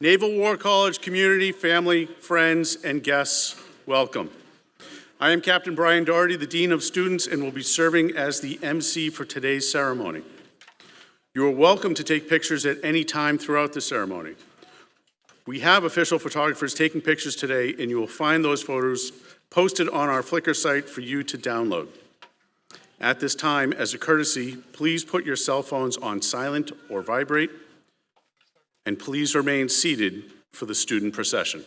Naval War College community, family, friends, and guests, welcome. I am Captain Brian Doherty, the Dean of Students, and will be serving as the MC for today's ceremony. You are welcome to take pictures at any time throughout the ceremony. We have official photographers taking pictures today, and you will find those photos posted on our Flickr site for you to download. At this time, as a courtesy, please put your cell phones on silent or vibrate, and please remain seated for the student procession.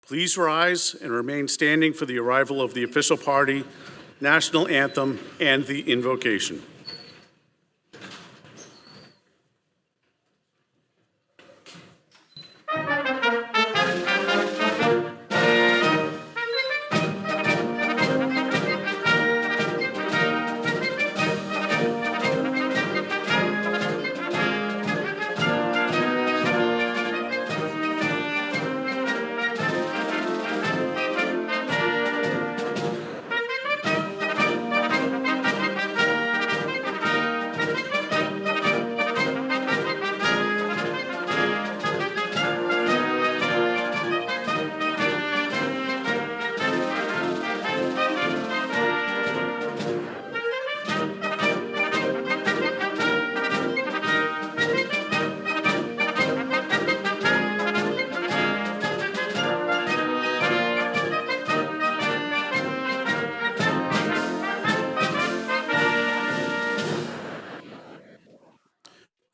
Please rise and remain standing for the arrival of the official party, national anthem, and the invocation.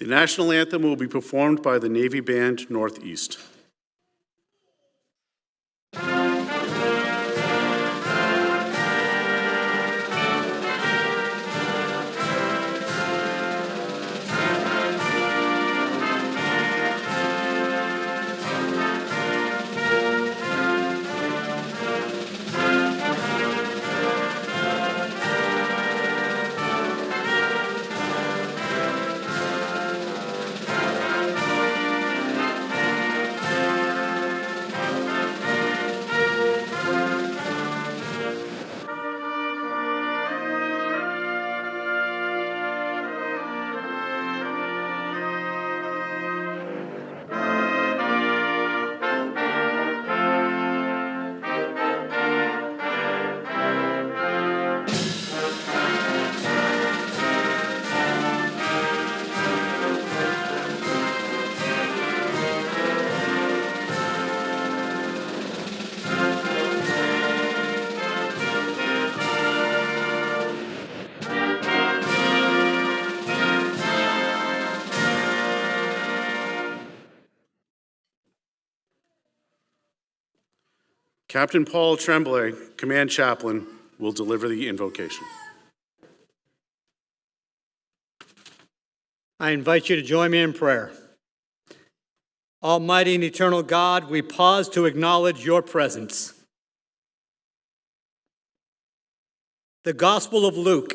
The national anthem will be performed by the Navy Band Northeast. Captain Paul Tremblay, Command Chaplain, will deliver the invocation. I invite you to join me in prayer. Almighty and eternal God, we pause to acknowledge your presence. The Gospel of Luke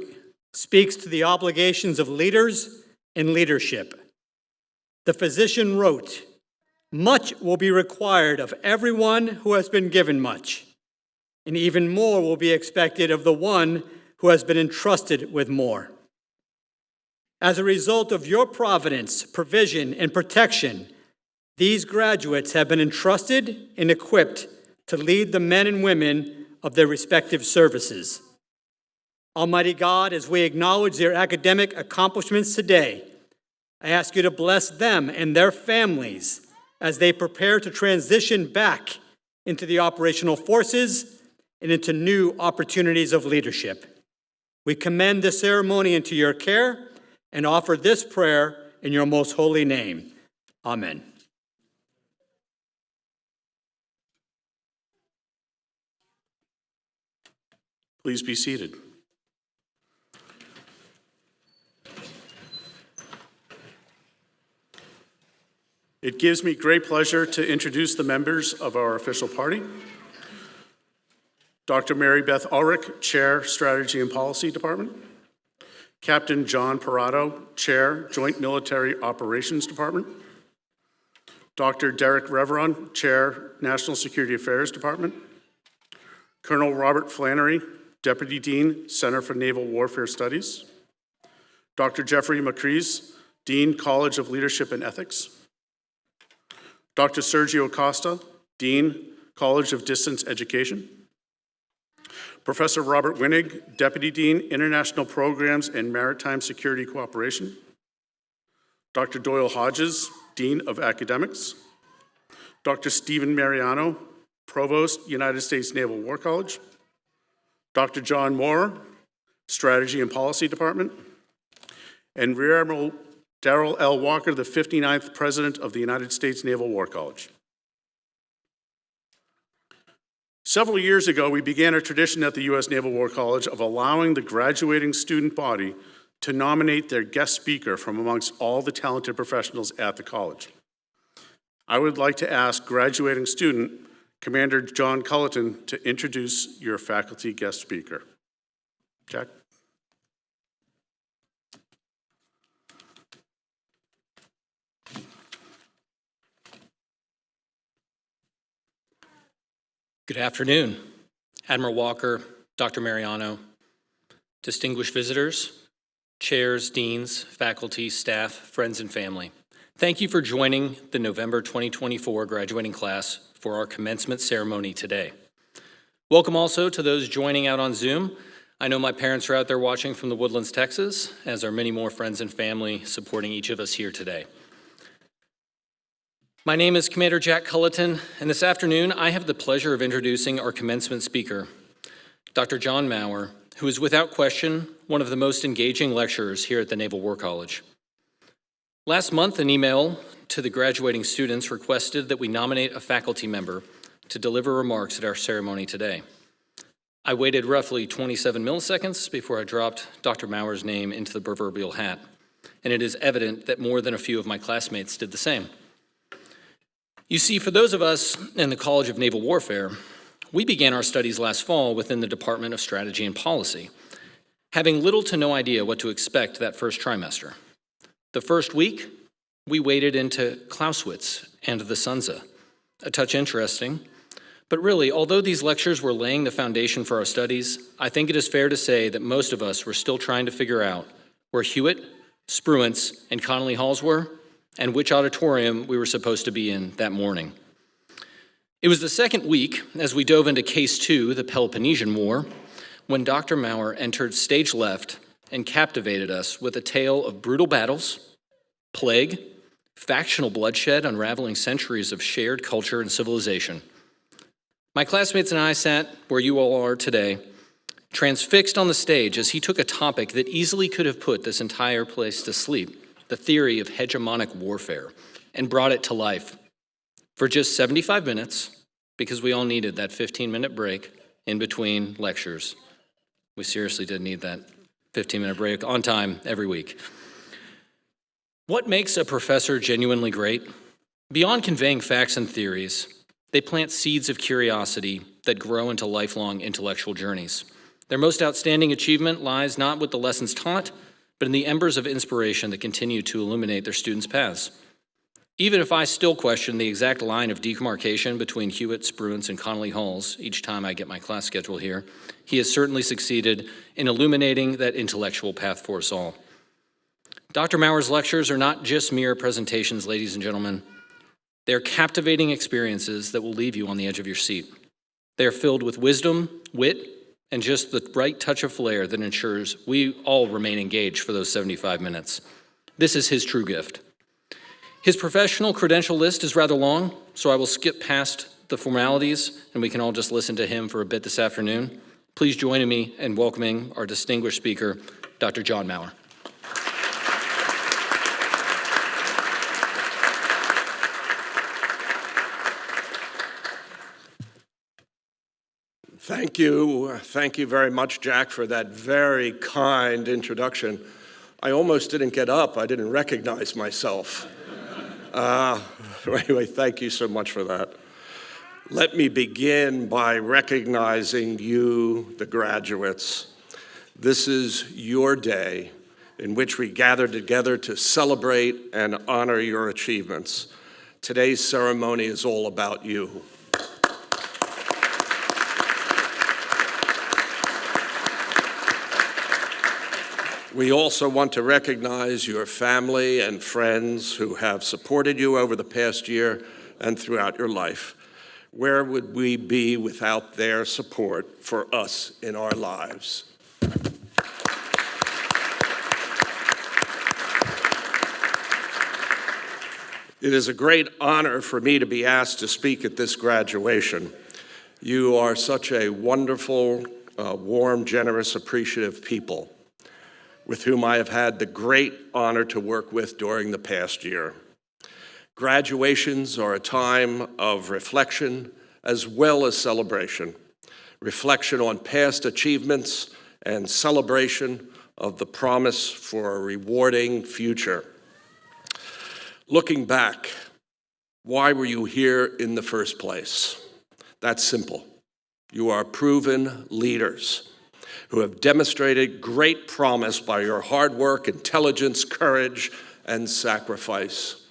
speaks to the obligations of leaders and leadership. The physician wrote, "Much will be required of everyone who has been given much, and even more will be expected of the one who has been entrusted with more." As a result of your providence, provision, and protection, these graduates have been entrusted and equipped to lead the men and women of their respective services. Almighty God, as we acknowledge their academic accomplishments today, I ask you to bless them and their families as they prepare to transition back into the operational forces and into new opportunities of leadership. We commend this ceremony into your care and offer this prayer in your most holy name. Amen. Please be seated. It gives me great pleasure to introduce the members of our official party. Dr. Mary Beth Ulrich, Chair, Strategy and Policy Department. Captain John Parado, Chair, Joint Military Operations Department. Dr. Derek Reveron, Chair, National Security Affairs Department. Colonel Robert Flannery, Deputy Dean, Center for Naval Warfare Studies. Dr. Jeffrey McCrees, Dean, College of Leadership and Ethics. Dr. Sergio Costa, Dean, College of Distance Education. Professor Robert Winnig, Deputy Dean, International Programs and Maritime Security Cooperation. Dr. Doyle Hodges, Dean of Academics. Dr. Stephen Mariano, Provost, United States Naval War College. Dr. John Maurer, Strategy and Policy Department. And Rear Admiral Darryl L. Walker, the 59th President of the United States Naval War College. Several years ago, we began a tradition at the U.S. Naval War College of allowing the graduating student body to nominate their guest speaker from amongst all the talented professionals at the college. I would like to ask graduating student, Commander John Culleton, to introduce your faculty guest speaker. Jack? Good afternoon, Admiral Walker, Dr. Mariano, distinguished visitors, chairs, deans, faculty, staff, friends, and family. Thank you for joining the November 2024 graduating class for our commencement ceremony today. Welcome also to those joining out on Zoom. I know my parents are out there watching from the Woodlands, Texas, as are many more friends and family supporting each of us here today. My name is Commander Jack Culleton, and this afternoon I have the pleasure of introducing our commencement speaker, Dr. John Maurer, who is without question one of the most engaging lecturers here at the Naval War College. Last month, an email to the graduating students requested that we nominate a faculty member to deliver remarks at our ceremony today. I waited roughly 27 milliseconds before I dropped Dr. Maurer's name into the proverbial hat, and it is evident that more than a few of my classmates did the same. You see, for those of us in the College of Naval Warfare, we began our studies last fall within the Department of Strategy and Policy, having little to no idea what to expect that first trimester. The first week, we waded into Clausewitz and the Sunza, a touch interesting, but really, although these lectures were laying the foundation for our studies, I think it is fair to say that most of us were still trying to figure out where Hewitt, Spruance, and Connolly Halls were, and which auditorium we were supposed to be in that morning. It was the second week, as we dove into Case 2, the Peloponnesian War, when Dr. Maurer entered stage left and captivated us with a tale of brutal battles, plague, factional bloodshed unraveling centuries of shared culture and civilization. My classmates and I sat where you all are today, transfixed on the stage as he took a topic that easily could have put this entire place to sleep, the theory of hegemonic warfare, and brought it to life. For just 75 minutes, because we all needed that 15-minute break in between lectures. We seriously did need that 15-minute break on time every week. What makes a professor genuinely great? Beyond conveying facts and theories, they plant seeds of curiosity that grow into lifelong intellectual journeys. Their most outstanding achievement lies not with the lessons taught, but in the embers of inspiration that continue to illuminate their students' paths. Even if I still question the exact line of demarcation between Hewitt, Spruance, and Connolly Halls each time I get my class schedule here, he has certainly succeeded in illuminating that intellectual path for us all. Dr. Maurer's lectures are not just mere presentations, ladies and gentlemen. They are captivating experiences that will leave you on the edge of your seat. They are filled with wisdom, wit, and just the right touch of flair that ensures we all remain engaged for those 75 minutes. This is his true gift. His professional credential list is rather long, so I will skip past the formalities and we can all just listen to him for a bit this afternoon. Please join me in welcoming our distinguished speaker, Dr. John Maurer. Thank you. Thank you very much, Jack, for that very kind introduction. I almost didn't get up. I didn't recognize myself. Anyway, thank you so much for that. Let me begin by recognizing you, the graduates. This is your day in which we gather together to celebrate and honor your achievements. Today's ceremony is all about you. We also want to recognize your family and friends who have supported you over the past year and throughout your life. Where would we be without their support for us in our lives? It is a great honor for me to be asked to speak at this graduation. You are such a wonderful, warm, generous, appreciative people with whom I have had the great honor to work with during the past year. Graduations are a time of reflection as well as celebration. Reflection on past achievements and celebration of the promise for a rewarding future. Looking back, why were you here in the first place? That's simple. You are proven leaders who have demonstrated great promise by your hard work, intelligence, courage, and sacrifice.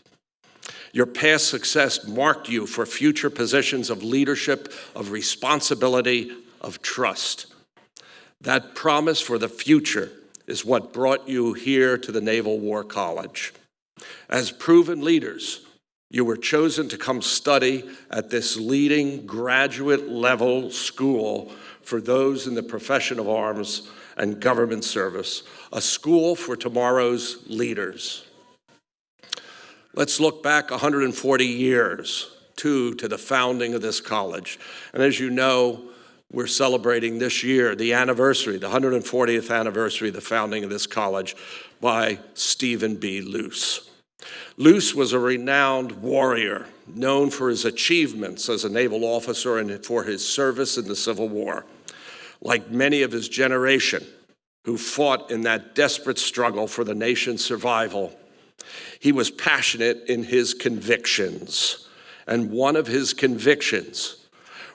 Your past success marked you for future positions of leadership, of responsibility, of trust. That promise for the future is what brought you here to the Naval War College. As proven leaders, you were chosen to come study at this leading graduate-level school for those in the profession of arms and government service, a school for tomorrow's leaders. Let's look back 140 years to the founding of this college. And as you know, we're celebrating this year the anniversary, the 140th anniversary of the founding of this college by Stephen B. Luce. Luce was a renowned warrior, known for his achievements as a naval officer and for his service in the Civil War. Like many of his generation who fought in that desperate struggle for the nation's survival, he was passionate in his convictions. And one of his convictions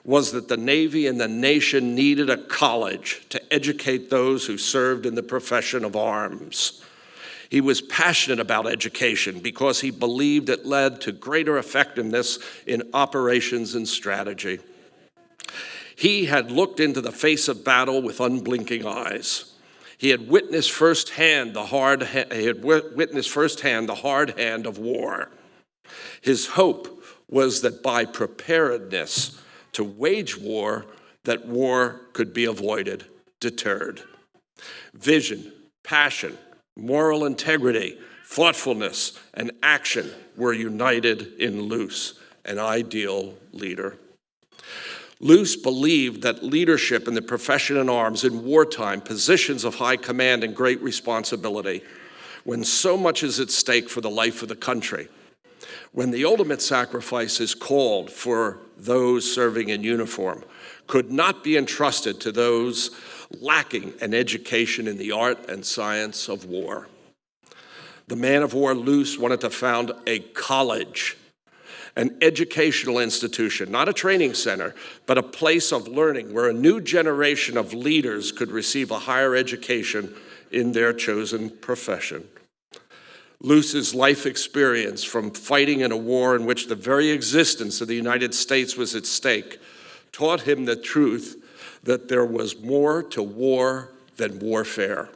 was that the Navy and the nation needed a college to educate those who served in the profession of arms. He was passionate about education because he believed it led to greater effectiveness in operations and strategy. He had looked into the face of battle with unblinking eyes. He had witnessed firsthand the hard hand of war. His hope was that by preparedness to wage war, that war could be avoided, deterred. Vision, passion, moral integrity, thoughtfulness, and action were united in Luce, an ideal leader. Luce believed that leadership in the profession in arms in wartime, positions of high command and great responsibility, when so much is at stake for the life of the country, when the ultimate sacrifice is called for those serving in uniform, could not be entrusted to those lacking an education in the art and science of war. The man of war Luce wanted to found a college, an educational institution, not a training center, but a place of learning where a new generation of leaders could receive a higher education in their chosen profession. Luce's life experience from fighting in a war in which the very existence of the United States was at stake taught him the truth that there was more to war than warfare.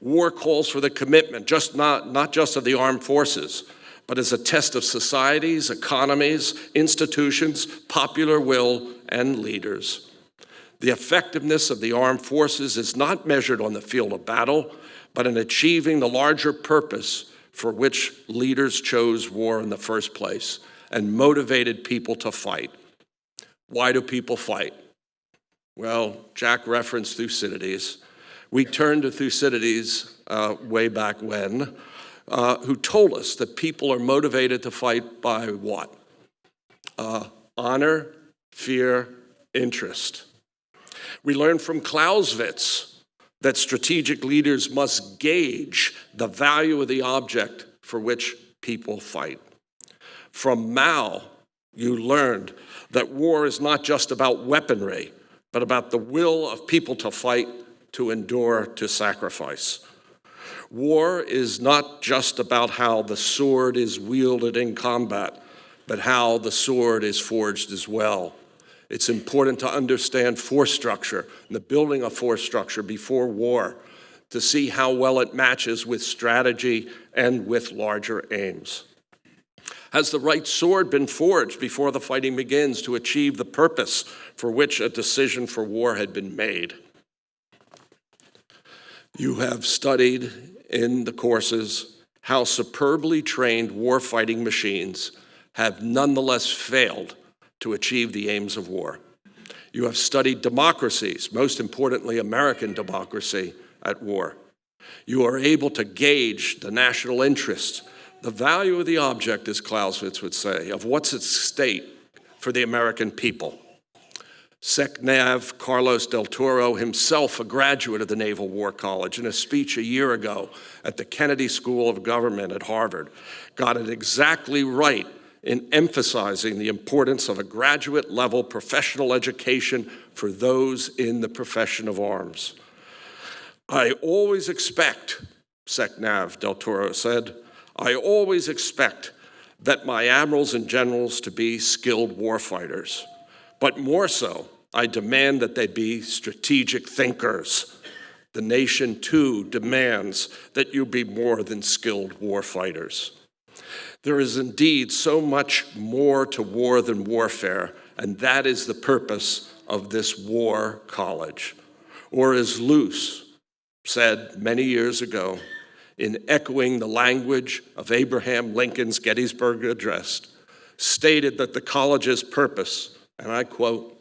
War calls for the commitment, not just of the armed forces, but as a test of societies, economies, institutions, popular will, and leaders. The effectiveness of the armed forces is not measured on the field of battle, but in achieving the larger purpose for which leaders chose war in the first place and motivated people to fight. Why do people fight? Well, Jack referenced Thucydides. We turn to Thucydides way back when, who told us that people are motivated to fight by what? Honor, fear, interest. We learn from Clausewitz that strategic leaders must gauge the value of the object for which people fight. From Mao, you learned that war is not just about weaponry, but about the will of people to fight, to endure, to sacrifice. War is not just about how the sword is wielded in combat, but how the sword is forged as well. It's important to understand force structure and the building of force structure before war to see how well it matches with strategy and with larger aims. Has the right sword been forged before the fighting begins to achieve the purpose for which a decision for war had been made? You have studied in the courses how superbly trained warfighting machines have nonetheless failed to achieve the aims of war. You have studied democracies, most importantly American democracy, at war. You are able to gauge the national interest, the value of the object, as Clausewitz would say, of what's at stake for the American people. SecNav Carlos del Toro, himself a graduate of the Naval War College, in a speech a year ago at the Kennedy School of Government at Harvard, got it exactly right in emphasizing the importance of a graduate-level professional education for those in the profession of arms. I always expect, SecNav del Toro said, I always expect that my admirals and generals to be skilled warfighters. But more so, I demand that they be strategic thinkers. The nation, too, demands that you be more than skilled warfighters. There is indeed so much more to war than warfare, and that is the purpose of this war college. Or as Luce said many years ago, in echoing the language of Abraham Lincoln's Gettysburg Address, stated that the college's purpose, and I quote,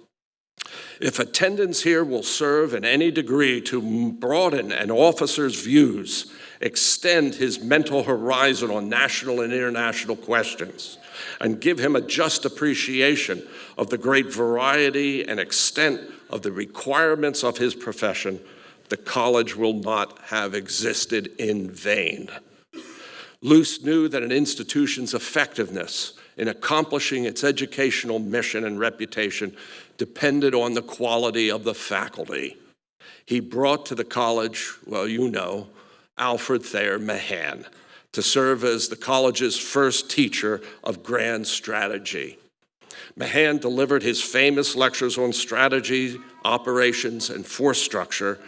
"If attendance here will serve in any degree to broaden an officer's views, extend his mental horizon on national and international questions, and give him a just appreciation of the great variety and extent of the requirements of his profession, the college will not have existed in vain." Luce knew that an institution's effectiveness in accomplishing its educational mission and reputation depended on the quality of the faculty. He brought to the college, well, you know, Alfred Thayer Mahan to serve as the college's first teacher of grand strategy. Mahan delivered his famous lectures on strategy, operations, and force structure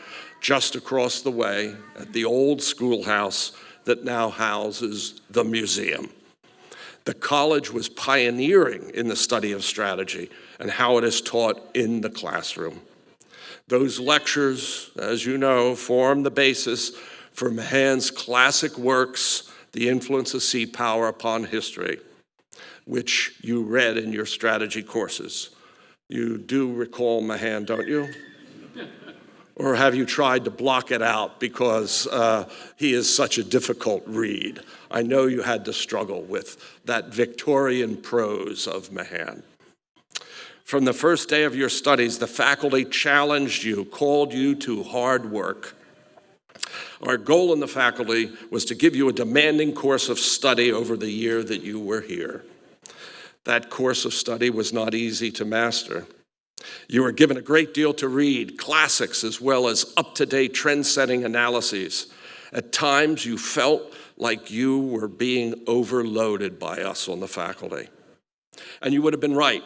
just across the way at the old schoolhouse that now houses the museum. The college was pioneering in the study of strategy and how it is taught in the classroom. Those lectures, as you know, form the basis for Mahan's classic works, The Influence of Sea Power Upon History, which you read in your strategy courses. You do recall Mahan, don't you? Or have you tried to block it out because he is such a difficult read? I know you had to struggle with that Victorian prose of Mahan. From the first day of your studies, the faculty challenged you, called you to hard work. Our goal in the faculty was to give you a demanding course of study over the year that you were here. That course of study was not easy to master. You were given a great deal to read, classics as well as up-to-date trend-setting analyses. At times, you felt like you were being overloaded by us on the faculty. And you would have been right,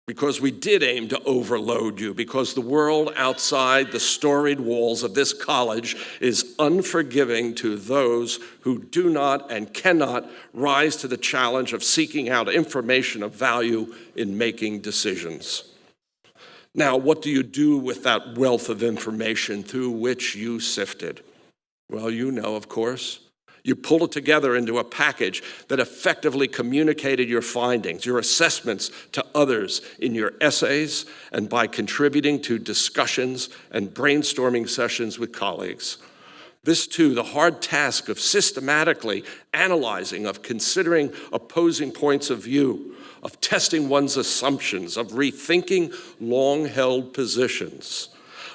because we did aim to overload you, because the world outside the storied walls of this college is unforgiving to those who do not and cannot rise to the challenge of seeking out information of value in making decisions. Now, what do you do with that wealth of information through which you sifted? Well, you know, of course. You pulled it together into a package that effectively communicated your findings, your assessments to others in your essays, and by contributing to discussions and brainstorming sessions with colleagues. This too, the hard task of systematically analyzing, of considering opposing points of view, of testing one's assumptions, of rethinking long-held positions,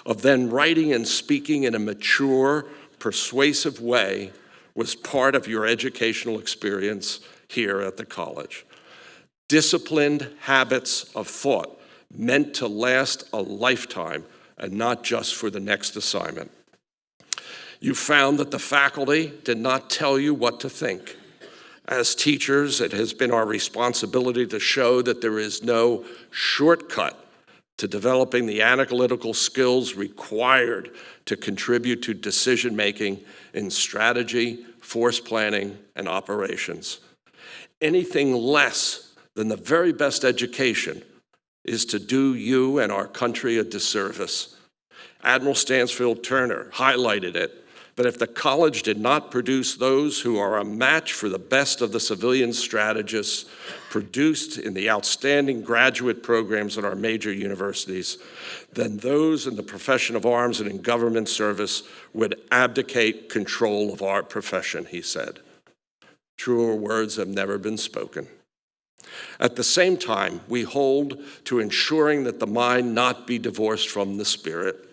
of then writing and speaking in a mature, persuasive way was part of your educational experience here at the college. Disciplined habits of thought meant to last a lifetime and not just for the next assignment. You found that the faculty did not tell you what to think. As teachers, it has been our responsibility to show that there is no shortcut to developing the analytical skills required to contribute to decision-making in strategy, force planning, and operations. Anything less than the very best education is to do you and our country a disservice. Admiral Stansfield Turner highlighted it, that if the college did not produce those who are a match for the best of the civilian strategists produced in the outstanding graduate programs at our major universities, then those in the profession of arms and in government service would abdicate control of our profession, he said. Truer words have never been spoken. At the same time, we hold to ensuring that the mind not be divorced from the spirit,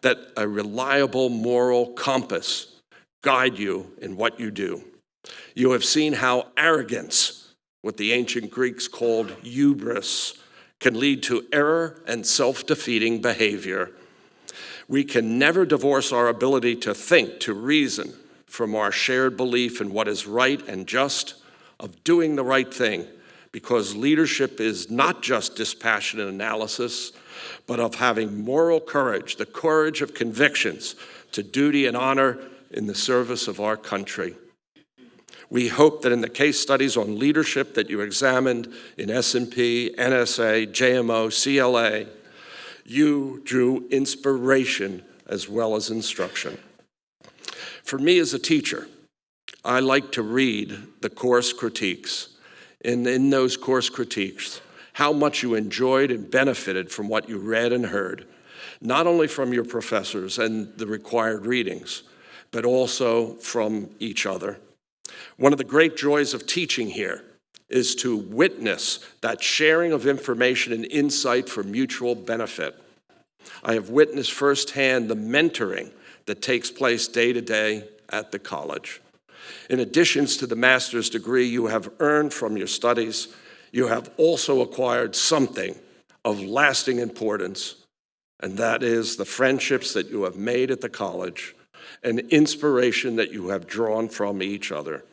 that a reliable moral compass guide you in what you do. You have seen how arrogance, what the ancient Greeks called hubris, can lead to error and self-defeating behavior. We can never divorce our ability to think, to reason, from our shared belief in what is right and just, of doing the right thing, because leadership is not just dispassionate analysis, but of having moral courage, the courage of convictions to duty and honor in the service of our country. We hope that in the case studies on leadership that you examined in S&P, NSA, JMO, CLA, you drew inspiration as well as instruction. For me as a teacher, I like to read the course critiques. And in those course critiques, how much you enjoyed and benefited from what you read and heard, not only from your professors and the required readings, but also from each other. One of the great joys of teaching here is to witness that sharing of information and insight for mutual benefit. I have witnessed firsthand the mentoring that takes place day to day at the college. In addition to the master's degree you have earned from your studies, you have also acquired something of lasting importance, and that is the friendships that you have made at the college and inspiration that you have drawn from each other.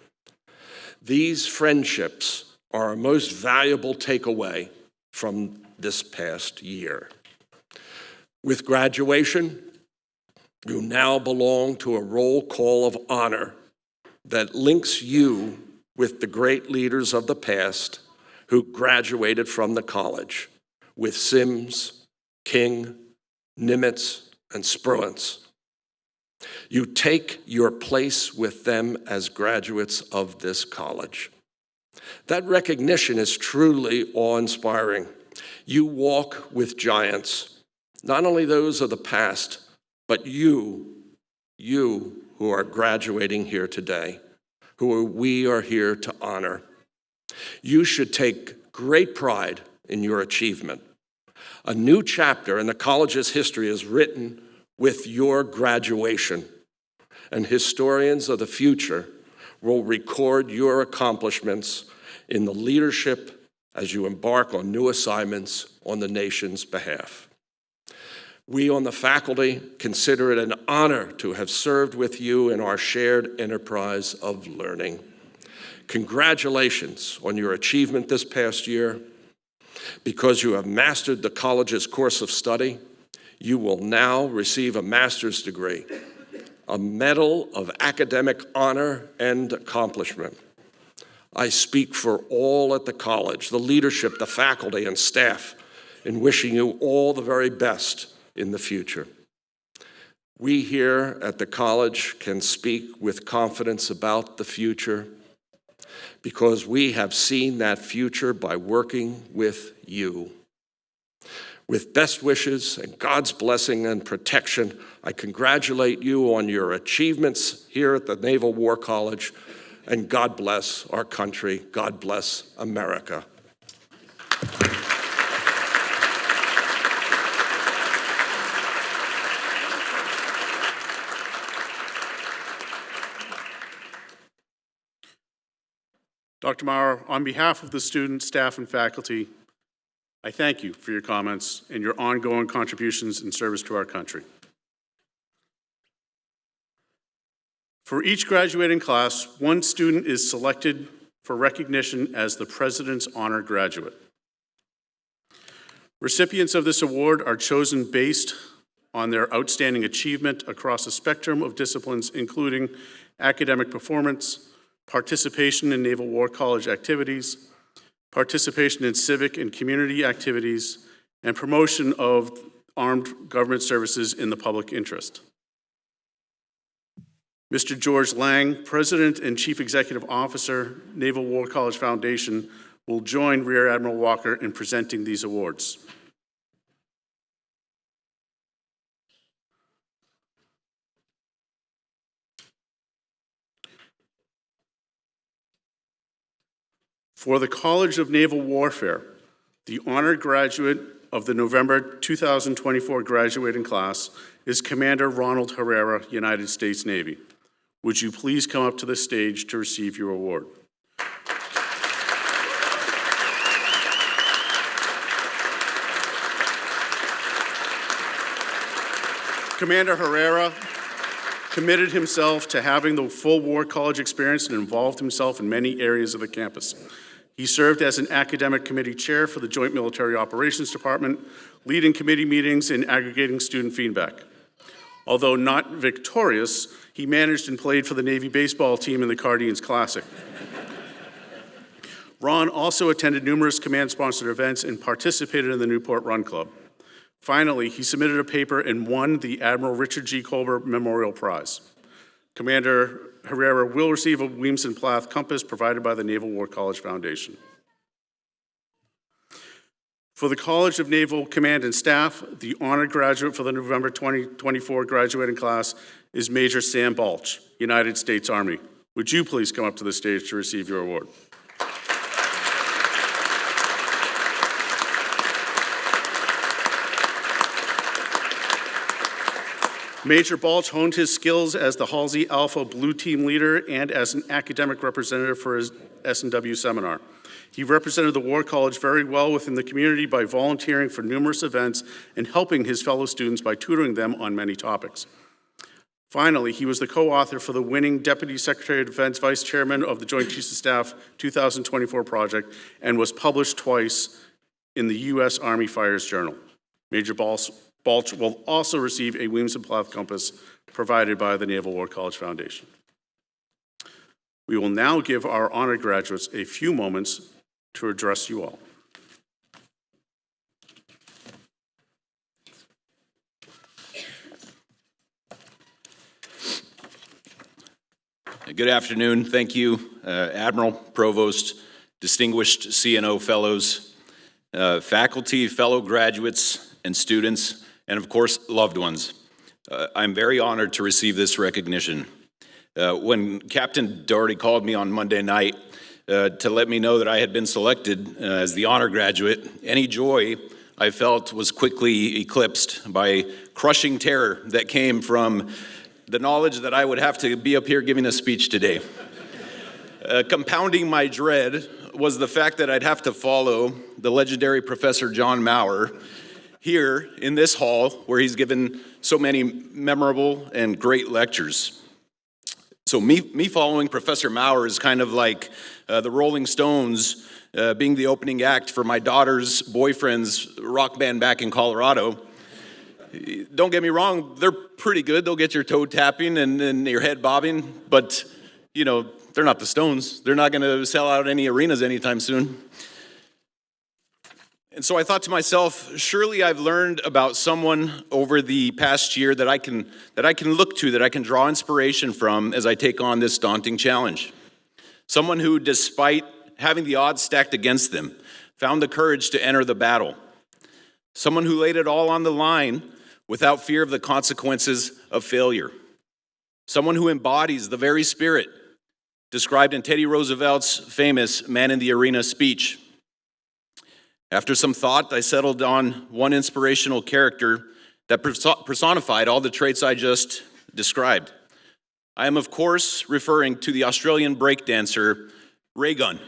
These friendships are our most valuable takeaway from this past year. With graduation, you now belong to a roll call of honor that links you with the great leaders of the past who graduated from the college, with Sims, King, Nimitz, and Spruance. You take your place with them as graduates of this college. That recognition is truly awe-inspiring. You walk with giants. not only those of the past, but you who are graduating here today, who we are here to honor. You should take great pride in your achievement. A new chapter in the college's history is written with your graduation, and historians of the future will record your accomplishments in the leadership as you embark on new assignments on the nation's behalf. We on the faculty consider it an honor to have served with you in our shared enterprise of learning. Congratulations on your achievement this past year. Because you have mastered the college's course of study, you will now receive a master's degree, a medal of academic honor and accomplishment. I speak for all at the college, the leadership, the faculty, and staff, in wishing you all the very best in the future. We here at the college can speak with confidence about the future because we have seen that future by working with you. With best wishes and God's blessing and protection, I congratulate you on your achievements here at the Naval War College, and God bless our country. God bless America. Dr. Maurer, on behalf of the students, staff, and faculty, I thank you for your comments and your ongoing contributions in service to our country. For each graduating class, one student is selected for recognition as the President's Honor Graduate. Recipients of this award are chosen based on their outstanding achievement across a spectrum of disciplines, including academic performance, participation in Naval War College activities, participation in civic and community activities, and promotion of armed government services in the public interest. Mr. George Lang, President and Chief Executive Officer, Naval War College Foundation, will join Rear Admiral Walker in presenting these awards. For the College of Naval Warfare, the honored graduate of the November 2024 graduating class is Commander Ronald Herrera, United States Navy. Would you please come up to the stage to receive your award? Commander Herrera committed himself to having the full War College experience and involved himself in many areas of the campus. He served as an academic committee chair for the Joint Military Operations Department, leading committee meetings and aggregating student feedback. Although not victorious, he managed and played for the Navy baseball team in the Cardians Classic. Ron also attended numerous command-sponsored events and participated in the Newport Run Club. Finally, he submitted a paper and won the Admiral Richard G. Colbert Memorial Prize. Commander Herrera will receive a Williamson Plath compass provided by the Naval War College Foundation. For the College of Naval Command and Staff, the honored graduate for the November 2024 graduating class is Major Sam Balch, United States Army. Would you please come up to the stage to receive your award? Major Balch honed his skills as the Halsey Alpha Blue Team leader and as an academic representative for his S&W seminar. He represented the War College very well within the community by volunteering for numerous events and helping his fellow students by tutoring them on many topics. Finally, he was the co-author for the winning Deputy Secretary of Defense Vice Chairman of the Joint Chiefs of Staff 2024 project and was published twice in the U.S. Army Fires Journal. Major Balch will also receive a Williamson Plath compass provided by the Naval War College Foundation. We will now give our honored graduates a few moments to address you all. Good afternoon. Thank you, Admiral, Provost, distinguished CNO fellows, faculty, fellow graduates, and students, and of course, loved ones. I'm very honored to receive this recognition. When Captain Doherty called me on Monday night to let me know that I had been selected as the honor graduate, any joy I felt was quickly eclipsed by crushing terror that came from the knowledge that I would have to be up here giving a speech today. Compounding my dread was the fact that I'd have to follow the legendary Professor John Maurer here in this hall where he's given so many memorable and great lectures. So me following Professor Maurer is kind of like the Rolling Stones being the opening act for my daughter's boyfriend's rock band back in Colorado. Don't get me wrong, they're pretty good. They'll get your toe tapping and your head bobbing, but you know, they're not the Stones. They're not gonna sell out any arenas anytime soon. And so I thought to myself, surely I've learned about someone over the past year that I can look to, that I can draw inspiration from as I take on this daunting challenge. Someone who, despite having the odds stacked against them, found the courage to enter the battle. Someone who laid it all on the line without fear of the consequences of failure. Someone who embodies the very spirit described in Teddy Roosevelt's famous Man in the Arena speech. After some thought, I settled on one inspirational character that personified all the traits I just described. I am, of course, referring to the Australian breakdancer, Ray Gun.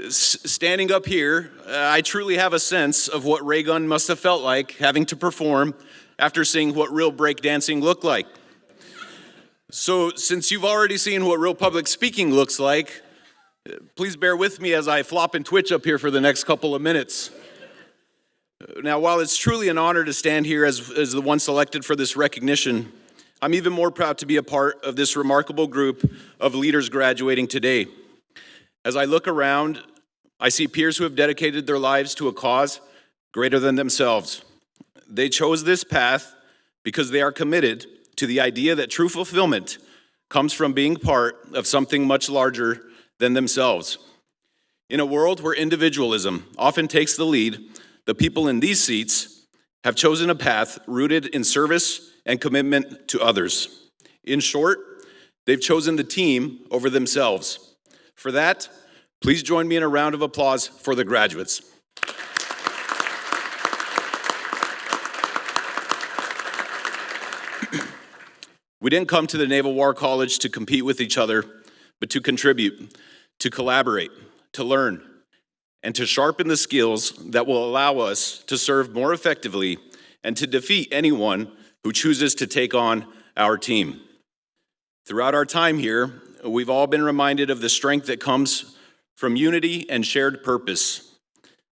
Standing up here, I truly have a sense of what Ray Gun must have felt like having to perform after seeing what real breakdancing looked like. So, since you've already seen what real public speaking looks like, please bear with me as I flop and twitch up here for the next couple of minutes. Now, while it's truly an honor to stand here as the one selected for this recognition, I'm even more proud to be a part of this remarkable group of leaders graduating today. As I look around, I see peers who have dedicated their lives to a cause greater than themselves. They chose this path because they are committed to the idea that true fulfillment comes from being part of something much larger than themselves. In a world where individualism often takes the lead, the people in these seats have chosen a path rooted in service and commitment to others. In short, they've chosen the team over themselves. For that, please join me in a round of applause for the graduates. We didn't come to the Naval War College to compete with each other, but to contribute, to collaborate, to learn, and to sharpen the skills that will allow us to serve more effectively and to defeat anyone who chooses to take on our team. Throughout our time here, we've all been reminded of the strength that comes from unity and shared purpose.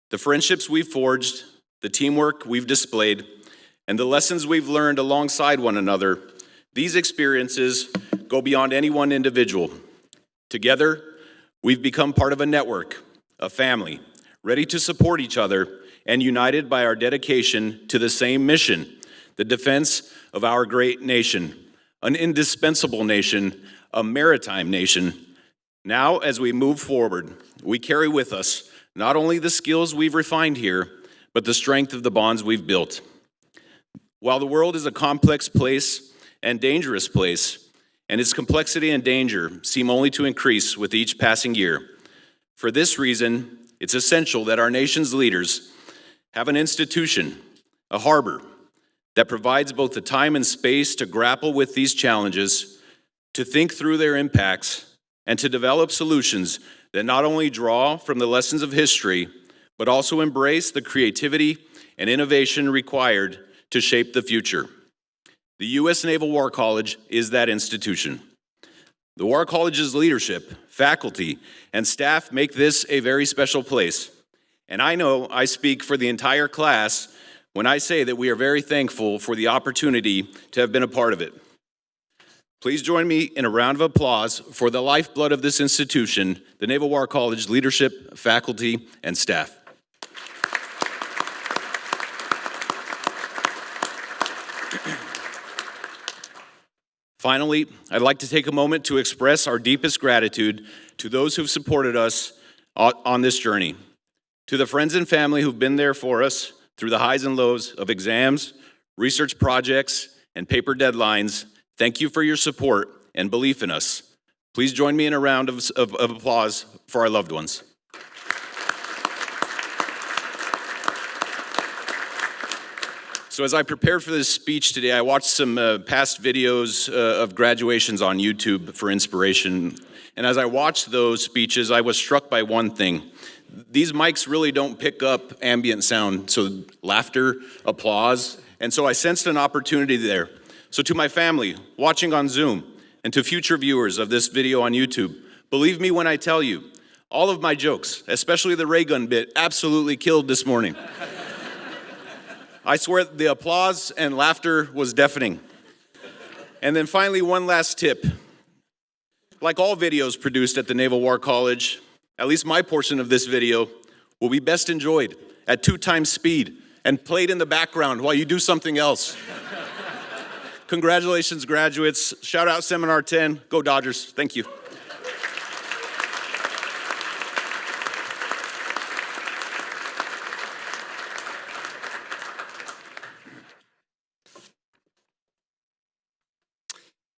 The friendships we've forged, the teamwork we've displayed, and the lessons we've learned alongside one another, these experiences go beyond any one individual. Together, we've become part of a network, a family, ready to support each other and united by our dedication to the same mission, the defense of our great nation, an indispensable nation, a maritime nation. Now, as we move forward, we carry with us not only the skills we've refined here, but the strength of the bonds we've built. While the world is a complex place and dangerous place, and its complexity and danger seem only to increase with each passing year, for this reason, it's essential that our nation's leaders have an institution, a harbor, that provides both the time and space to grapple with these challenges, to think through their impacts, and to develop solutions that not only draw from the lessons of history, but also embrace the creativity and innovation required to shape the future. The U.S. Naval War College is that institution. The War College's leadership, faculty, and staff make this a very special place. And I know I speak for the entire class when I say that we are very thankful for the opportunity to have been a part of it. Please join me in a round of applause for the lifeblood of this institution, the Naval War College leadership, faculty, and staff. Finally, I'd like to take a moment to express our deepest gratitude to those who've supported us on this journey. To the friends and family who've been there for us, Through the highs and lows of exams, research projects, and paper deadlines, thank you for your support and belief in us. Please join me in a round of applause for our loved ones. So as I prepared for this speech today, I watched some past videos of graduations on YouTube for inspiration. And as I watched those speeches, I was struck by one thing. These mics really don't pick up ambient sound, so laughter, applause. And so I sensed an opportunity there. So to my family watching on Zoom and to future viewers of this video on YouTube, believe me when I tell you, all of my jokes, especially the ray gun bit, absolutely killed this morning. I swear the applause and laughter was deafening. And then finally, one last tip. Like all videos produced at the Naval War College, at least my portion of this video will be best enjoyed at 2 times speed and played in the background while you do something else. Congratulations, graduates. Shout out Seminar 10. Go Dodgers. Thank you.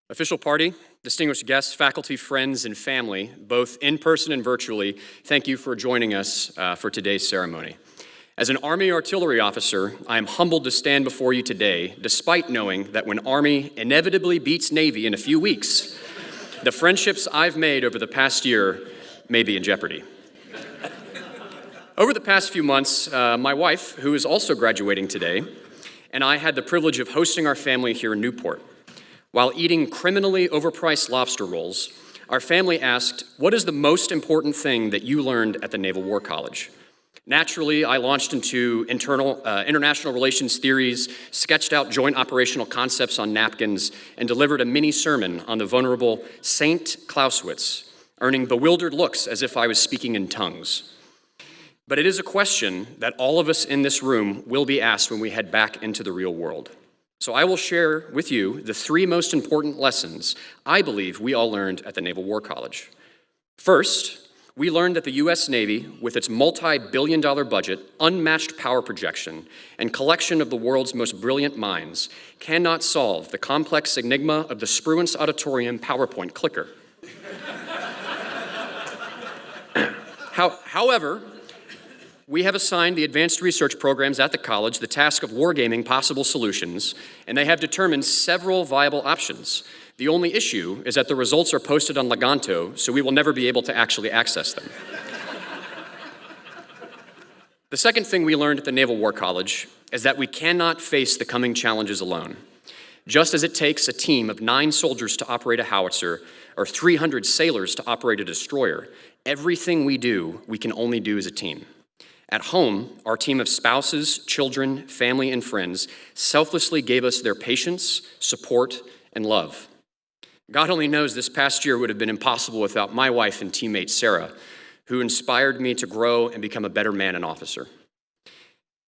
Official party, distinguished guests, faculty, friends, and family, both in person and virtually, thank you for joining us for today's ceremony. As an Army artillery officer, I am humbled to stand before you today, despite knowing that when Army inevitably beats Navy in a few weeks, the friendships I've made over the past year may be in jeopardy. Over the past few months, my wife, who is also graduating today, and I had the privilege of hosting our family here in Newport. While eating criminally overpriced lobster rolls, our family asked, "What is the most important thing that you learned at the Naval War College?" Naturally, I launched into international relations theories, sketched out joint operational concepts on napkins, and delivered a mini sermon on the vulnerable Saint Clausewitz, earning bewildered looks as if I was speaking in tongues. But it is a question that all of us in this room will be asked when we head back into the real world. So I will share with you the 3 most important lessons I believe we all learned at the Naval War College. First, we learned that the U.S. Navy, with its multi-billion-dollar budget, unmatched power projection, and collection of the world's most brilliant minds, cannot solve the complex enigma of the Spruance Auditorium PowerPoint clicker. However, we have assigned the advanced research programs at the college the task of wargaming possible solutions, and they have determined several viable options. The only issue is that the results are posted on Leganto, so we will never be able to actually access them. The second thing we learned at the Naval War College is that we cannot face the coming challenges alone. Just as it takes a team of 9 soldiers to operate a howitzer or 300 sailors to operate a destroyer, everything we do, we can only do as a team. At home, our team of spouses, children, family, and friends selflessly gave us their patience, support, and love. God only knows this past year would have been impossible without my wife and teammate Sarah, who inspired me to grow and become a better man and officer.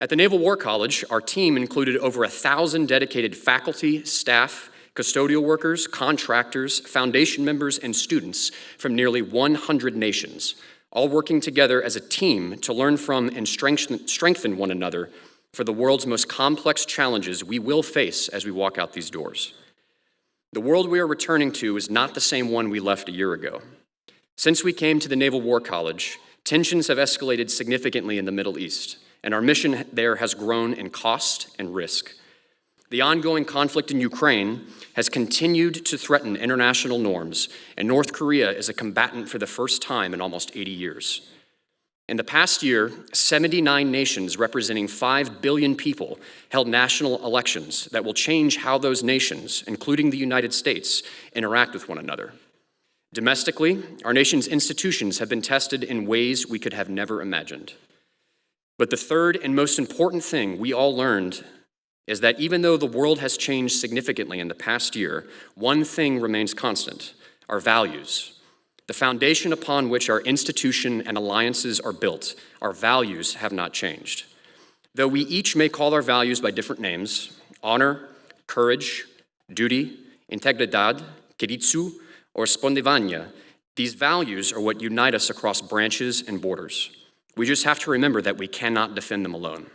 At the Naval War College, our team included over 1,000 dedicated faculty, staff, custodial workers, contractors, foundation members, and students from nearly 100 nations, all working together as a team to learn from and strengthen one another for the world's most complex challenges we will face as we walk out these doors. The world we are returning to is not the same one we left a year ago. Since we came to the Naval War College, tensions have escalated significantly in the Middle East, and our mission there has grown in cost and risk. The ongoing conflict in Ukraine has continued to threaten international norms, and North Korea is a combatant for the first time in almost 80 years. In the past year, 79 nations representing 5 billion people held national elections that will change how those nations, including the United States, interact with one another. Domestically, our nation's institutions have been tested in ways we could have never imagined. But the third and most important thing we all learned is that even though the world has changed significantly in the past year, one thing remains constant: our values. The foundation upon which our institution and alliances are built, our values have not changed. Though we each may call our values by different names: honor, courage, duty, integridad, kiritsu, or spondivania, these values are what unite us across branches and borders. We just have to remember that we cannot defend them alone.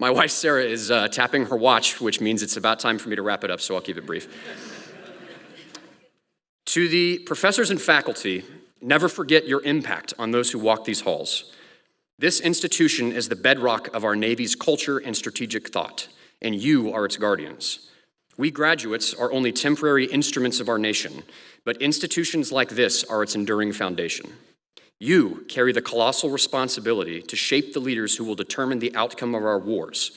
My wife, Sarah, is tapping her watch, which means it's about time for me to wrap it up, so I'll keep it brief. To the professors and faculty, never forget your impact on those who walk these halls. This institution is the bedrock of our Navy's culture and strategic thought, and you are its guardians. We graduates are only temporary instruments of our nation, but institutions like this are its enduring foundation. You carry the colossal responsibility to shape the leaders who will determine the outcome of our wars,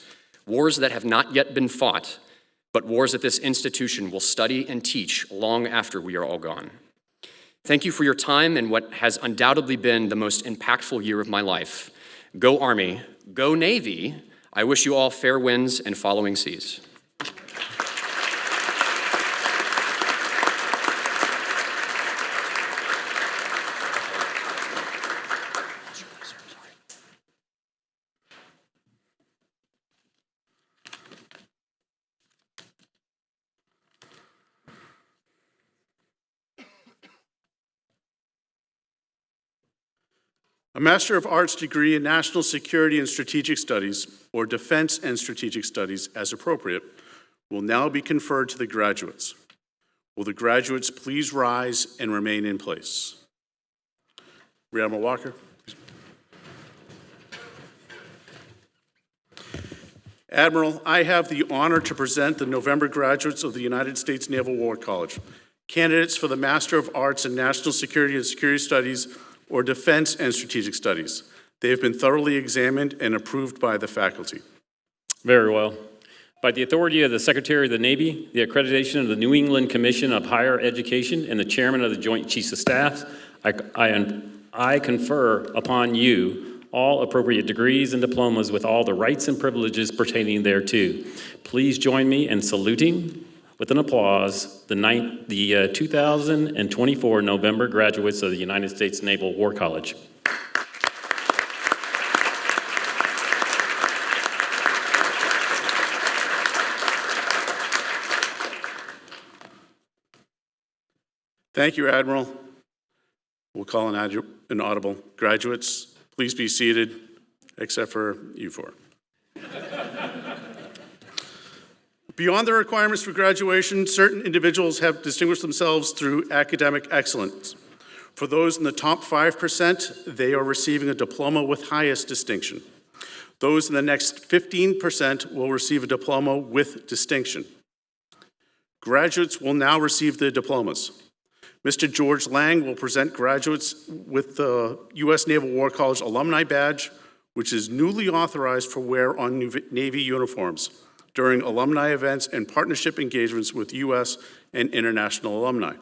wars that have not yet been fought, but wars that this institution will study and teach long after we are all gone. Thank you for your time in what has undoubtedly been the most impactful year of my life. Go Army, go Navy. I wish you all fair winds and following seas. A Master of Arts degree in National Security and Strategic Studies, or Defense and Strategic Studies as appropriate, will now be conferred to the graduates. Will the graduates please rise and remain in place? Rear Adm. Walker. Admiral, I have the honor to present the November graduates of the United States Naval War College, candidates for the Master of Arts in National Security and Security Studies or Defense and Strategic Studies. They have been thoroughly examined and approved by the faculty. Very well. By the authority of the Secretary of the Navy, the accreditation of the New England Commission of Higher Education, and the Chairman of the Joint Chiefs of Staff, I confer upon you all appropriate degrees and diplomas with all the rights and privileges pertaining thereto. Please join me in saluting with an applause the 2024 November graduates of the United States Naval War College. Thank you, Admiral. We'll call an audible. Graduates, please be seated, except for you four. Beyond the requirements for graduation, certain individuals have distinguished themselves through academic excellence. For those in the top 5%, they are receiving a diploma with highest distinction. Those in the next 15% will receive a diploma with distinction. Graduates will now receive their diplomas. Mr. George Lang will present graduates with the U.S. Naval War College Alumni Badge, which is newly authorized for wear on Navy uniforms during alumni events and partnership engagements with U.S. and international alumni.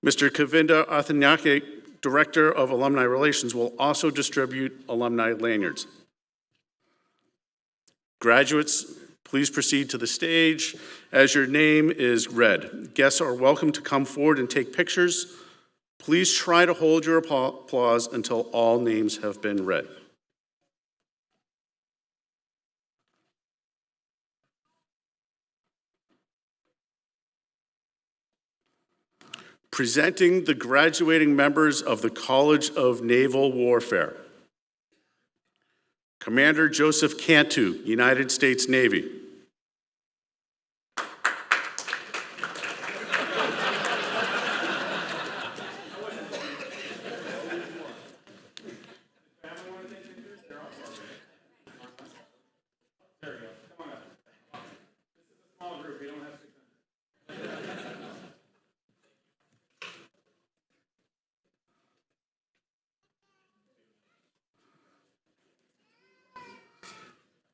Mr. Kavinda Athanyake, Director of Alumni Relations, will also distribute alumni lanyards. Graduates, please proceed to the stage as your name is read. Guests are welcome to come forward and take pictures. Please try to hold your applause until all names have been read. Presenting the graduating members of the College of Naval Warfare. Commander Joseph Cantu, United States Navy.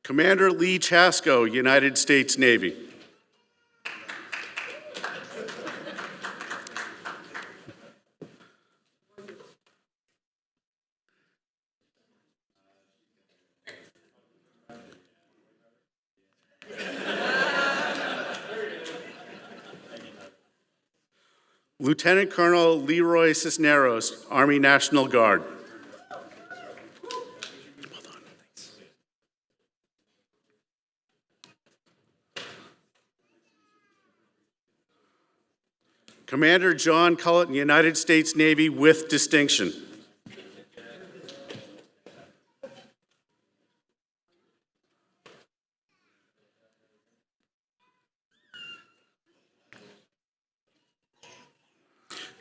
Commander Lee Chasko, United States Navy. Lieutenant Colonel Leroy Cisneros, Army National Guard. Commander John Culleton, United States Navy with distinction.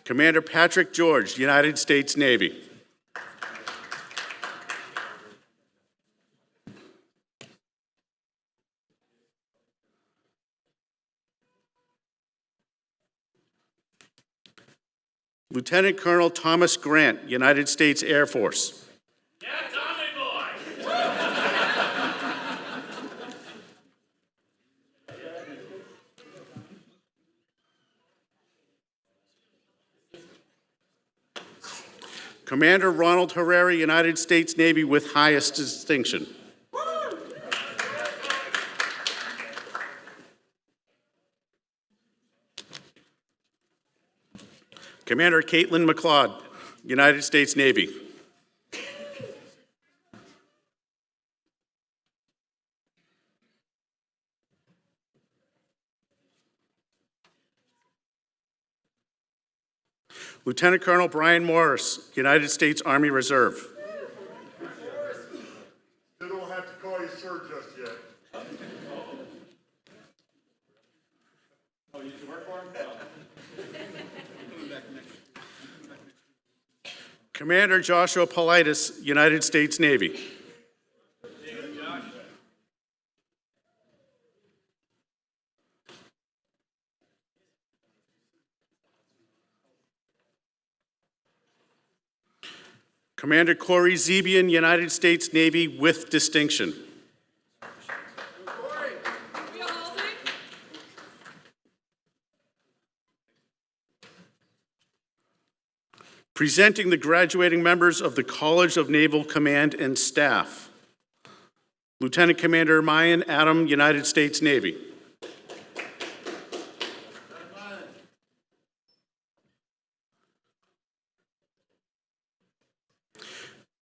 Commander Patrick George, United States Navy. Lieutenant Colonel Thomas Grant, United States Air Force. Yeah, Tommy boy! Commander Ronald Herrera, United States Navy with highest distinction. Commander Caitlin McLeod, United States Navy. Lieutenant Colonel Brian Morris, United States Army Reserve. They don't have to call you sir just yet. Oh, you should work for him? Commander Joshua Paulides, United States Navy. Commander Corey Zebian, United States Navy with distinction. Presenting the graduating members of the College of Naval Command and Staff. Lieutenant Commander Mahan Adam, United States Navy.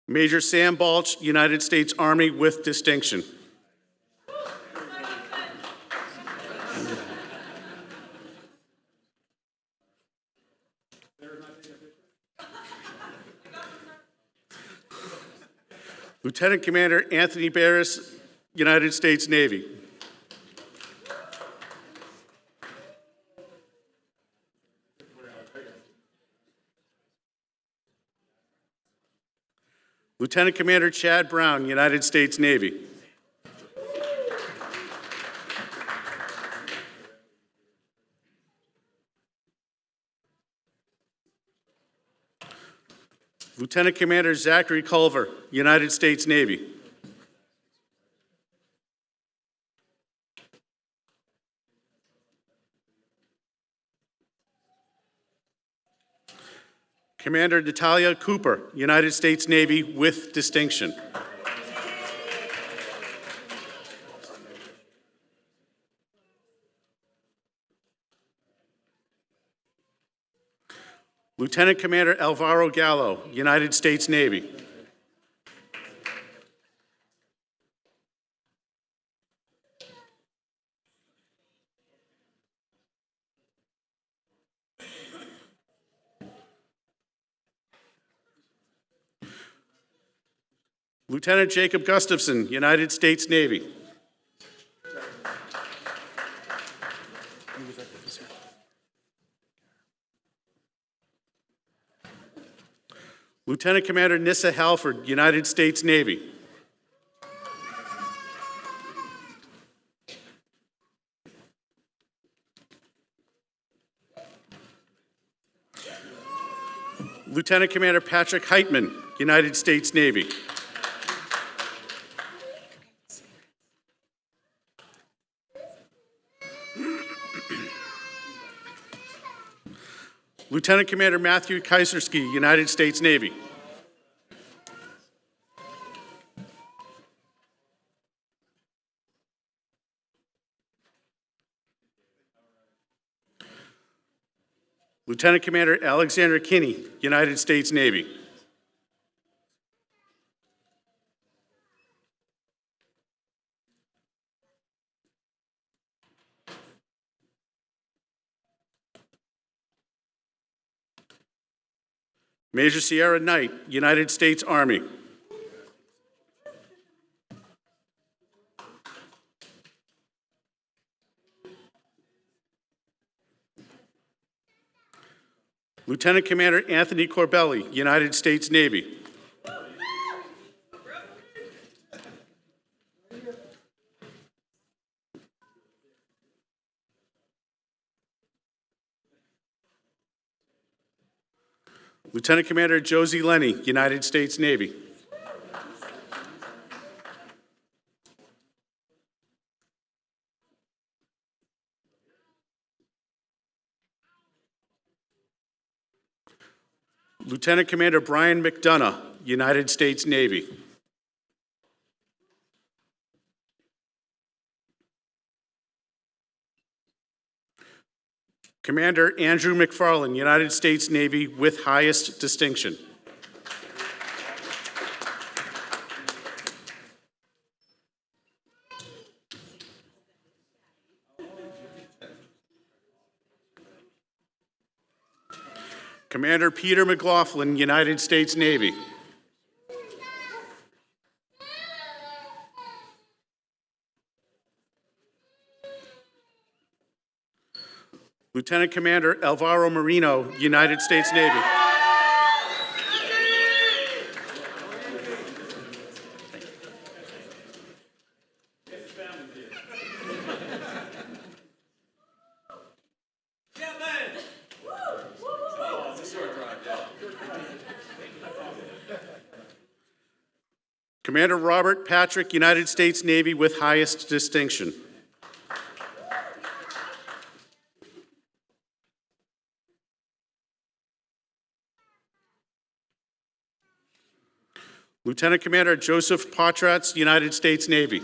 Major Sam Balch, United States Army with distinction. Lieutenant Commander Anthony Barris, United States Navy. Lieutenant Commander Chad Brown, United States Navy. Lieutenant Commander Zachary Culver, United States Navy. Commander Natalia Cooper, United States Navy with distinction. Lieutenant Commander Alvaro Gallo, United States Navy. Lieutenant Jacob Gustafson, United States Navy. Lieutenant Commander Nissa Halford, United States Navy. Lieutenant Commander Patrick Heitman, United States Navy. Lieutenant Commander Matthew Kaiserski, United States Navy. Lieutenant Commander Alexander Kinney, United States Navy. Major Sierra Knight, United States Army. Lieutenant Commander Anthony Corbelli, United States Navy. Lieutenant Commander Josie Lenny, United States Navy. Lieutenant Commander Brian McDonough, United States Navy. Commander Andrew McFarland, United States Navy with highest distinction. Commander Peter McLaughlin, United States Navy. Lieutenant Commander Alvaro Marino, United States Navy. Commander Robert Patrick, United States Navy with highest distinction. Lieutenant Commander Joseph Potratz, United States Navy.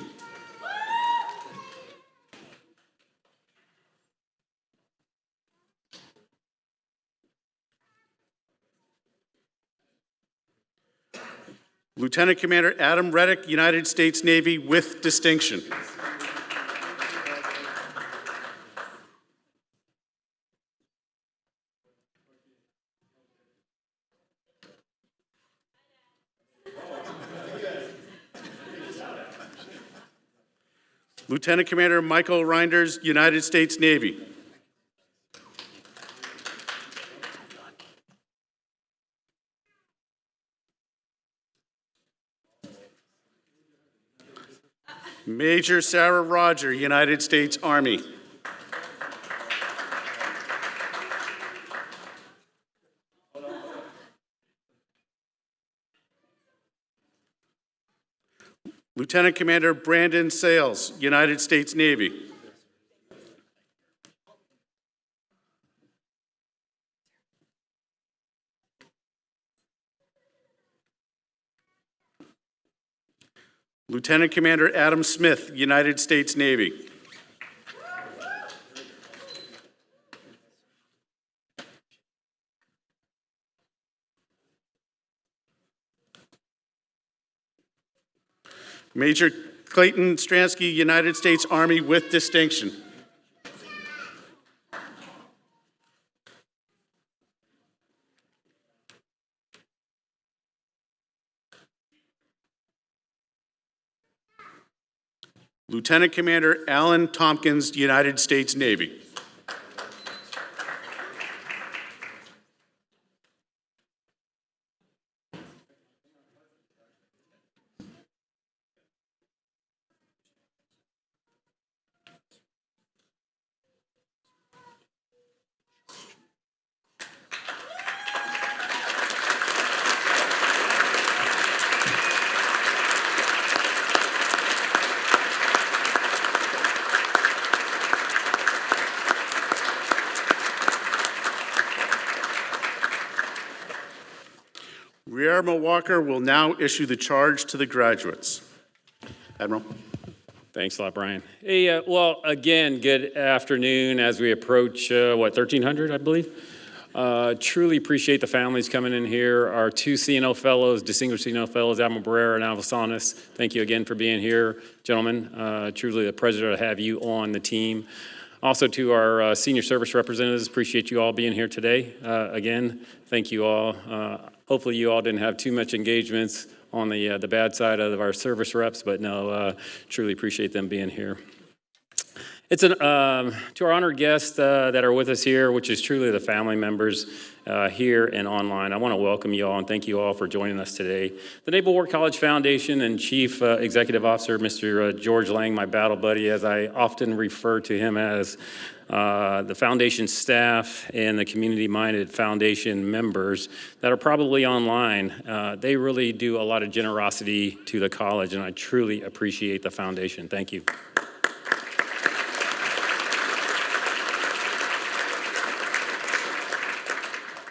Lieutenant Commander Adam Reddick, United States Navy with distinction. Lieutenant Commander Michael Reinders, United States Navy. Major Sarah Roger, United States Army. Lieutenant Commander Brandon Sales, United States Navy. Lieutenant Commander Adam Smith, United States Navy. Major Clayton Stransky, United States Army with distinction. Lieutenant Commander Alan Tompkins, United States Navy. Rear Adm. Walker will now issue the charge to the graduates. Admiral. Thanks a lot, Brian. Hey, well, again, good afternoon as we approach, 1300, I believe. Truly appreciate the families coming in here. Our two CNO fellows, distinguished CNO fellows, Admiral Barrera and Admiral Sonis. Thank you again for being here, gentlemen. Truly a pleasure to have you on the team. Also to our senior service representatives, appreciate you all being here today. Again, thank you all. Hopefully you all didn't have too much engagements on the bad side of our service reps, but no, truly appreciate them being here. To our honored guests that are with us here, which is truly the family members here and online, I want to welcome you all and thank you all for joining us today. The Naval War College Foundation and Chief Executive Officer, Mr. George Lang, my battle buddy, as I often refer to him as, the foundation staff and the community-minded foundation members that are probably online, they really do a lot of generosity to the college, and I truly appreciate the foundation. Thank you.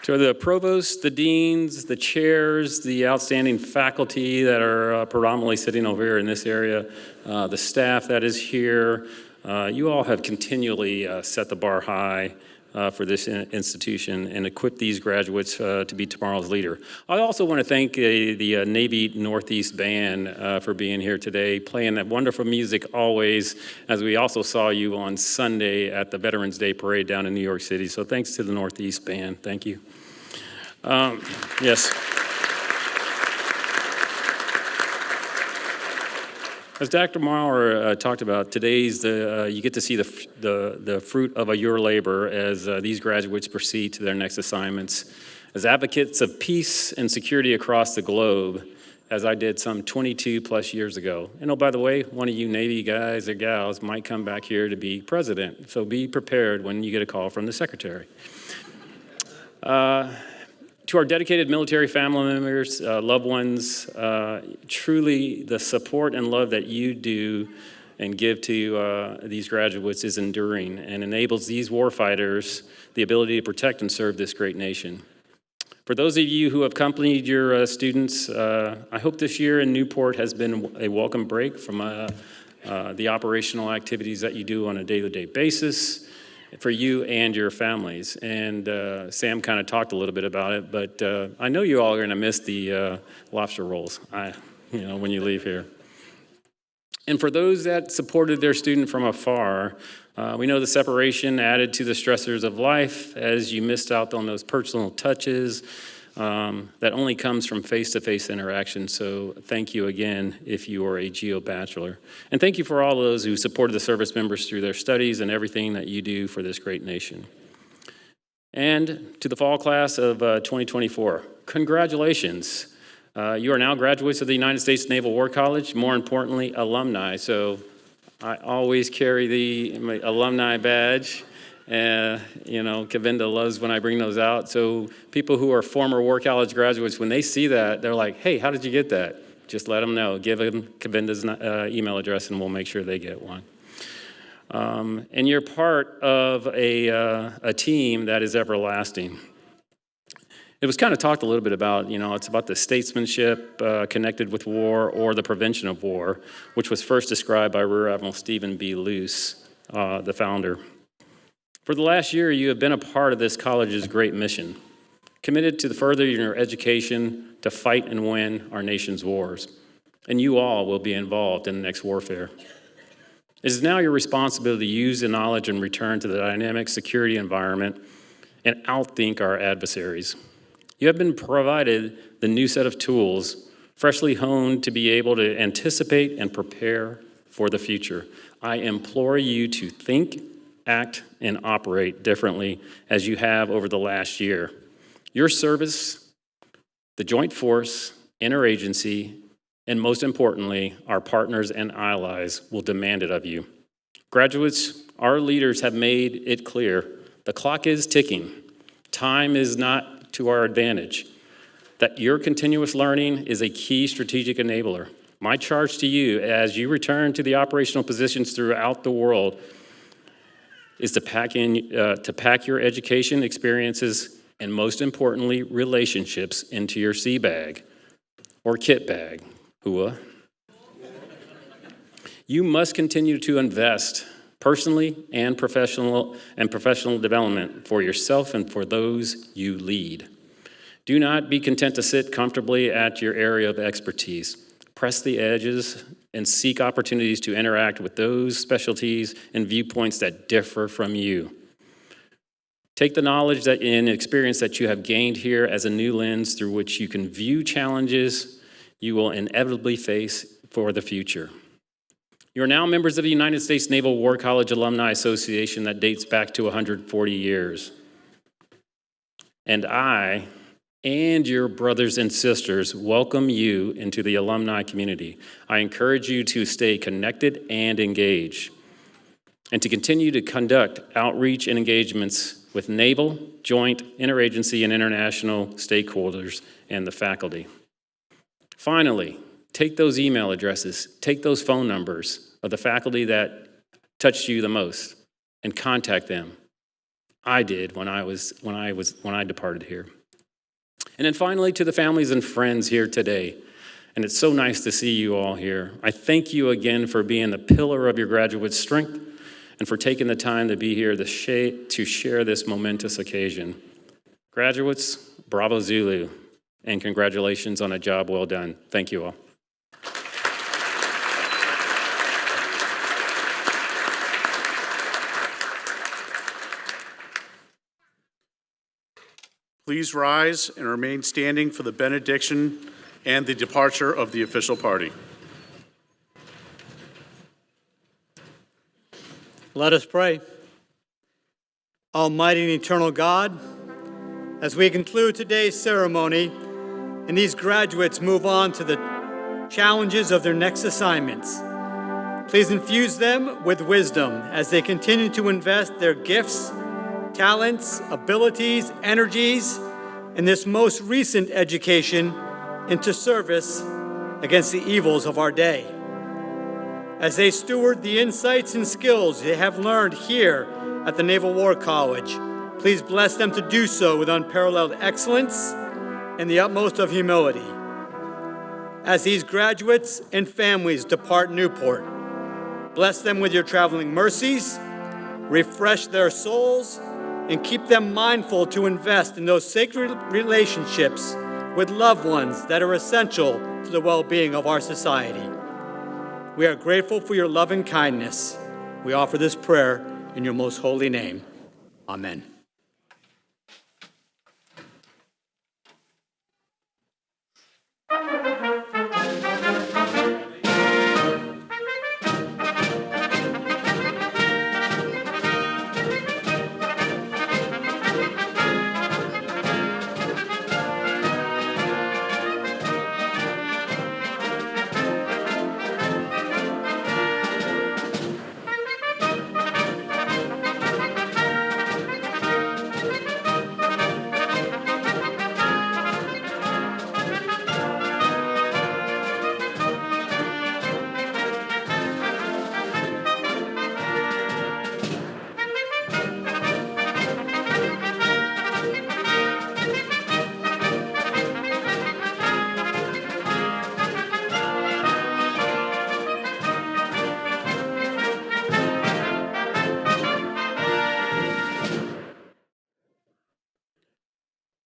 To the provosts, the deans, the chairs, the outstanding faculty that are predominantly sitting over here in this area, the staff that is here, you all have continually set the bar high for this institution and equip these graduates to be tomorrow's leader. I also want to thank the Navy Northeast Band for being here today, playing that wonderful music always, as we also saw you on Sunday at the Veterans Day Parade down in New York City. So thanks to the Northeast Band. Thank you. Yes. As Dr. Maurer talked about, today's you get to see the fruit of your labor as these graduates proceed to their next assignments. As advocates of peace and security across the globe, as I did some 22 plus years ago. And oh, by the way, one of you Navy guys or gals might come back here to be president, so be prepared when you get a call from the secretary. To our dedicated military family members, loved ones, truly the support and love that you do and give to these graduates is enduring and enables these warfighters the ability to protect and serve this great nation. For those of you who have accompanied your students, I hope this year in Newport has been a welcome break from the operational activities that you do on a day-to-day basis for you and your families. And Sam kind of talked a little bit about it, but I know you all are going to miss the lobster rolls, when you leave here. And for those that supported their student from afar, we know the separation added to the stressors of life as you missed out on those personal touches that only comes from face-to-face interaction. So thank you again if you are a Geo Bachelor. And thank you for all those who supported the service members through their studies and everything that you do for this great nation. And to the fall class of 2024, congratulations. You are now graduates of the United States Naval War College, more importantly, alumni. So I always carry the alumni badge. Kavinda loves when I bring those out. So people who are former War College graduates, when they see that, they're like, hey, how did you get that? Just let them know. Give them Kavinda's email address and we'll make sure they get one. And you're part of a team that is everlasting. It was kind of talked a little bit about, it's about the statesmanship connected with war or the prevention of war, which was first described by Rear Adm. Stephen B. Luce, the founder. For the last year, you have been a part of this college's great mission, committed to furthering your education to fight and win our nation's wars. And you all will be involved in the next warfare. It is now your responsibility to use the knowledge and return to the dynamic security environment and outthink our adversaries. You have been provided the new set of tools, freshly honed to be able to anticipate and prepare for the future. I implore you to think, act, and operate differently as you have over the last year. Your service, the joint force, interagency, and most importantly, our partners and allies will demand it of you. Graduates, our leaders have made it clear the clock is ticking. Time is not to our advantage. That your continuous learning is a key strategic enabler. My charge to you as you return to the operational positions throughout the world is to pack your education experiences and, most importantly, relationships into your sea bag or kit bag. Hua. You must continue to invest personally and professional development for yourself and for those you lead. Do not be content to sit comfortably at your area of expertise. Press the edges and seek opportunities to interact with those specialties and viewpoints that differ from you. Take the knowledge and experience that you have gained here as a new lens through which you can view challenges you will inevitably face for the future. You are now members of the United States Naval War College Alumni Association that dates back to 140 years. And I and your brothers and sisters welcome you into the alumni community. I encourage you to stay connected and engaged, and to continue to conduct outreach and engagements with naval, joint, interagency, and international stakeholders and the faculty. Finally, take those email addresses, take those phone numbers of the faculty that touched you the most, and contact them. I did when I departed here. And then finally, to the families and friends here today, and it's so nice to see you all here. I thank you again for being the pillar of your graduate strength and for taking the time to be here to share this momentous occasion. Graduates, bravo Zulu, and congratulations on a job well done. Thank you all. Please rise and remain standing for the benediction and the departure of the official party. Let us pray. Almighty and eternal God, as we conclude today's ceremony and these graduates move on to the challenges of their next assignments, please infuse them with wisdom as they continue to invest their gifts, talents, abilities, energies, and this most recent education into service against the evils of our day. As they steward the insights and skills they have learned here at the Naval War College, please bless them to do so with unparalleled excellence and the utmost of humility. As these graduates and families depart Newport, bless them with your traveling mercies, refresh their souls, and keep them mindful to invest in those sacred relationships with loved ones that are essential to the well-being of our society. We are grateful for your love and kindness. We offer this prayer in your most holy name. Amen.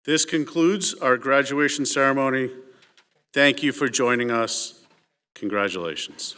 This concludes our graduation ceremony. Thank you for joining us. Congratulations.